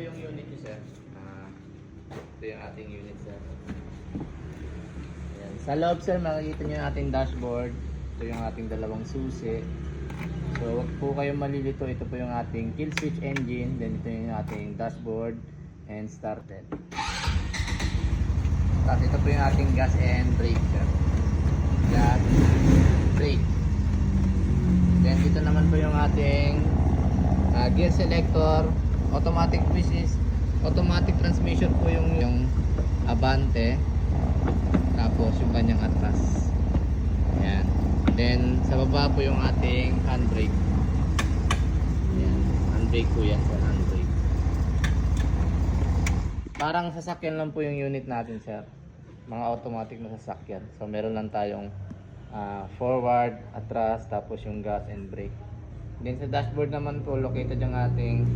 yung unit nyo, sir. Ito yung ating unit, sir. Ayan. Sa loob, sir, makikita nyo yung ating dashboard. Ito yung ating dalawang susi. So, wag po kayong malilito. Ito po yung ating kill switch engine. Then, ito yung ating dashboard and started. Tapos, ito po yung ating gas and brake, sir. Gas, brake. Then, dito naman po yung ating gear selector. Automatic switches. Automatic transmission po yung Abante. Tapos, yung kanyang atras. Ayan. Then, sa baba po yung ating handbrake. Ayan. Handbrake po yan, sir. Handbrake. Parang sasakyan lang po yung unit natin, sir. Mga automatic na sasakyan. So, meron lang tayong forward, atras, tapos yung gas and brake. Then, sa dashboard naman po, located yung ating